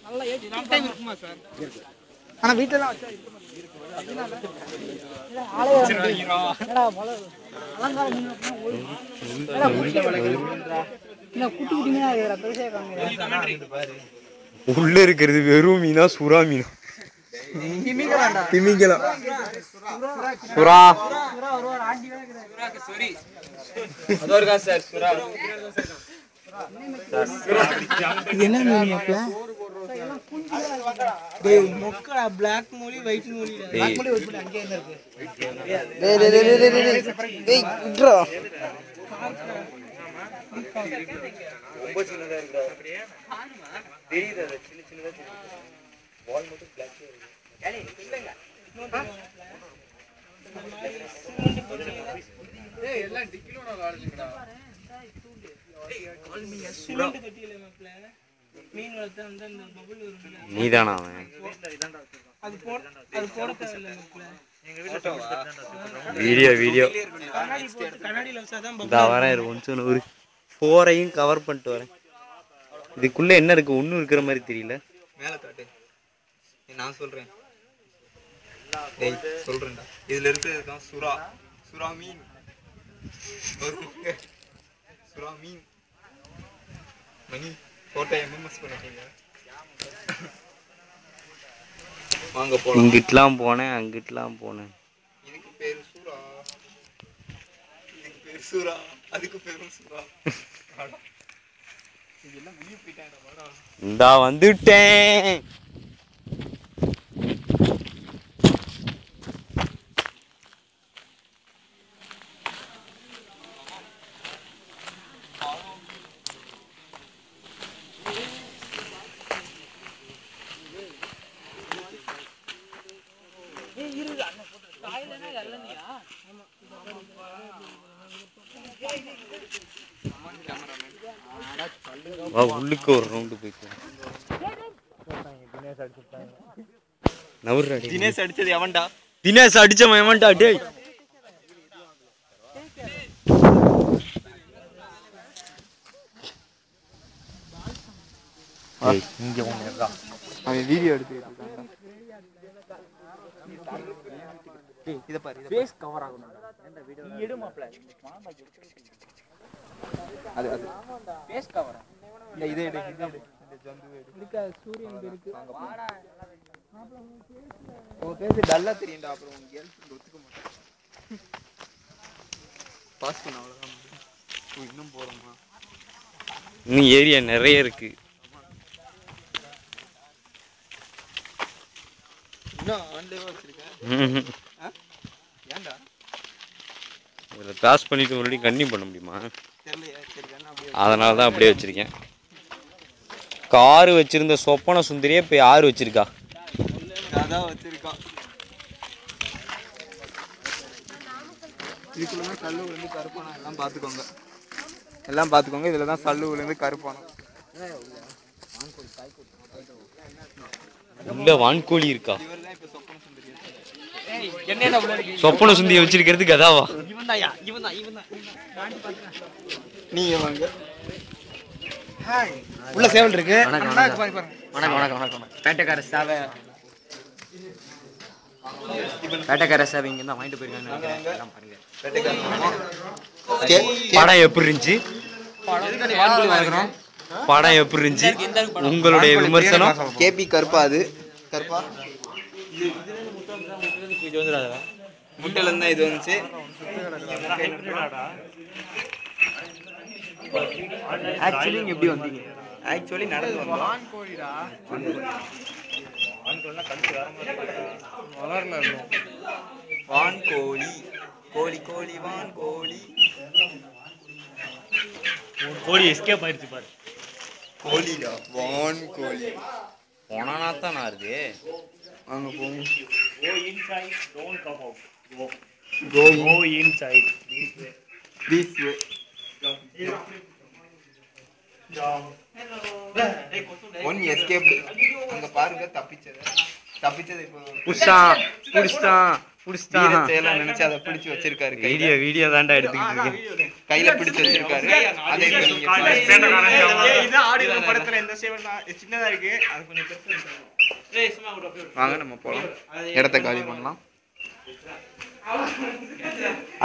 நல்லா age time இருக்குமா sir? ஆனா வீட்ல தான் வச்சா இருக்கு. உள்ள இருக்கிறது வெறும் மீனா சுறா மீனா? திமிங்கலம். சுறா என்ன மீன் அப்பல? டேய் மொக்கடா பிளாக் மூலி ஒயிட் மூலி. பிளாக் மூலி ஒயிட் மூலி அங்கே என்ன இருக்கு? டேய் விட்றா. ரொம்ப சின்னதா இருக்குடா. தெரியுது அது சின்ன சின்னதா தெரியுது. வால் மட்டும் பிளாக்கே இருக்கு. ஏய் இல்லங்க. ஏய் எல்லாம் டிக்கிலோட வாடுங்கடா. சிமெண்ட் கட்டில மாப்ள. மீன் வளர்த்தா அந்த பபுள் வரும்ல. நீதானா அவன்? அது போட தேவையில்ல மாப்ள. எங்க வீடியோ கண்ணாடில வச்சாதான் பபுள். இதா வரேன் கொஞ்சம் ஒரு 4ஐயும் கவர் பண்ணிட்டு வரேன். இதுக்குள்ள என்ன இருக்கு? ஒன்னும் இருக்கிற மாதிரி தெரியல. மேல காட்டு. நான் சொல்றேன். டேய் சொல்றேன்டா. இதுல இருக்கிறது தான் சுறா. சுறா மீன். சுறா மீன். மணி போட்டோ எம்எம்எஸ் பண்ணிட்டீங்க. வாங்க போலாம். இங்கிட்டலாம் போனேன், அங்கிட்டலாம் போனேன். இதுக்கு பேரு சுறா. இதுக்கு பேரு சுறா. அதுக்கு பேரும் சுறா. இதெல்லாம் வெளிய போயிட்டாங்க வாடா. இந்தா வந்துட்டேன். உள்ளுக்கு ஒரு ரவுண்டு போயிட்டு தினேஷ் அடிச்சது எவன்டா? தினேஷ் அடிச்சவன் எவன்டா? டேய் இங்க ஒண்ணுடா. அவன் வீடியோ எடுத்துக்கிட்டு இருக்கான்டா. டேய் இத பாரு. ஃபேஸ் கவர் ஆகணும்டா. என்ன வீடியோ? நீ எடு மாப்ள. அது ஃபேஸ் கவர். இந்த இத எடு. இந்த ஜந்து எடு. இதுக்கு சூரியன் இருக்கு. வாடா. உன் ஃபேஸ் டல்லா தெரியும்டா. அப்புறம் உன் கேர்ள் ஃப்ரெண்ட் ஒத்துக்க மாட்டான். பாஸ் பண்ண அவ்வளவுதான். இன்னும் போறோமா? இன்னும் ஏரியா நிறைய இருக்கு. இன்னும் ஆன்லைவா வச்சிருக்க? ஏன்டா? இதில் கிராஸ் பண்ணிட்டு மறுபடியும் கன்டினியூ பண்ண முடியுமா? தெரியலையா? சரி வேணா அப்படியே. அதனால தான் அப்படியே வச்சிருக்கேன். காரு வச்சிருந்த சொப்பன சுந்தரியே இப்போ யார் வச்சிருக்கா? அதான் வச்சிருக்கான். இதுக்குள்ள சல்லு விழுந்து கருப்பானம் எல்லாம் பார்த்துக்கோங்க. எல்லாம் பார்த்துக்கோங்க. இதில் தான் சல்லு விழுந்து கருப்பானம். உள்ள வான்கோழி இருக்கா? இவர் தான் இப்போ சொப்பன சுந்தரி. சொப்பன சுந்தியை வச்சிருக்கிறது கதாவா? இவன் நீங்க வாங்க. ஹாய். உள்ள சேவல் இருக்கு. வணக்கம். பேட்டைக்கார சேவை இங்கே தான் வாங்கிட்டு போயிருக்காங்க. படம் எப்படி இருந்துச்சு? படம் எப்படி இருந்துச்சு? உங்களுடைய விமர்சனம். கேபி கருப்பா. அது கருப்பா முட்டையில இருந்தா இது வந்துச்சு. ஆக்சுவலி இங்க எப்படி வந்தீங்க? ஆக்சுவலி நடந்து வந்தோம். வான்கோழிடா. வான்கோழி. கோழி கோழி வான்கோழி. கோழி எஸ்கேப் ஆயிடுச்சு பாரு. கோழிடா. வான்கோழி. போனா தான் நான் இருக்கு. வாங்க போங்க. Go inside, don't come out. Go inside. this way. One escaped. அங்க பாருங்க தப்பிச்சது. தப்பிச்சது இப்போ புடிச்சான் புடிச்சிட்டான் புடிச்சிட்டான். செய்யலாம் நினைச்சு அதை பிடிச்சு வச்சிருக்காரு. வீடியோ தாண்டா எடுத்துக்கிட்டு இருக்கு. கையில பிடிச்சு வச்சிருக்காரு. அதே படத்துல இந்த சேவல் சின்னதா இருக்கு, அது கொஞ்சம் பெருசா இருக்கு. வாங்க நம்ம போலாம், இடத்த காலி பண்ணலாம்.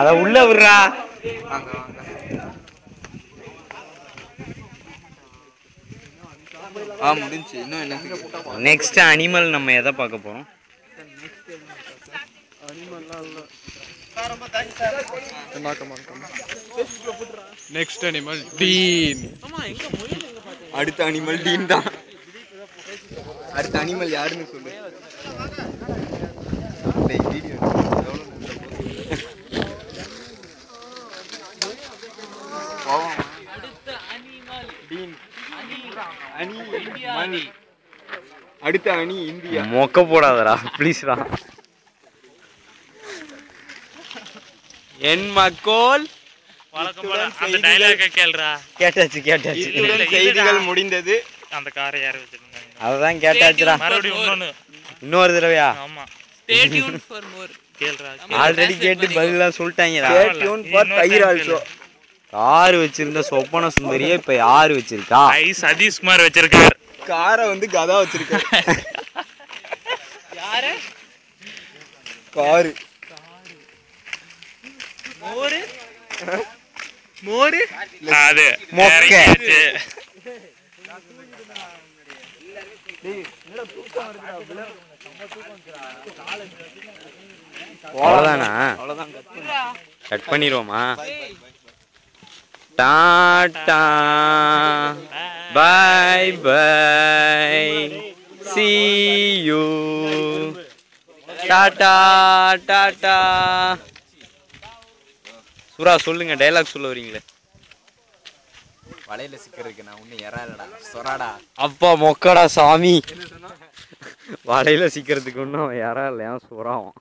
அத உள்ள விடுறா. வாங்க வாங்க. முடிஞ்சு. இன்னும் என்ன நெக்ஸ்ட் அனிமல் நம்ம எதை பார்க்க போறோம்? நெக்ஸ்ட் அனிமல் டீன். அடுத்த அனிமல் டீன் தான். அடுத்த அனிமல் யாருன்னு சொல்லு. அடுத்த அணி இந்தியா. மொக்க போடாதடா ப்ளீஸ்டா. என் மக்கள் வழக்கம் போல அந்த டயலாக கேளுடா. கேட்டாச்சு இத்துடன் செய்திகள் முடிந்தது. அந்த காரை யார் வச்சிருந்தாங்க? அததான் கேட்டாச்சுடா. மறுபடியும் இன்னொரு தடவையா? ஆமா Stay tuned for more. கேளுடா. ஆல்ரெடி கேட்டு பதிலாம் சொல்லிட்டாங்கடா. Stay tuned for Tiger also. Car வச்சிருந்த சொப்பன சுந்தரியே இப்ப யாரு வச்சிருக்கா? சதீஷ்குமார் வச்சிருக்கார். காரை வந்து கதா வச்சிருக்காரு. யாரு? காரு மோரு அது மொக்க. அவ்வளவுதானா? கட் பண்ணிடுவோமா? Tata bye bye see you tata tata. சூரா சொல்லுங்க, டைலாக் சொல்ல வரீங்களே. வலையில சிக்கிறதுக்கு நான் ஒன்னும் எறாலடா சொராடா. அப்பா மொக்கடா சாமி. வலையில சிக்கிறதுக்கு ஒன்றும் யாரா இல்லையா சுறாவும்.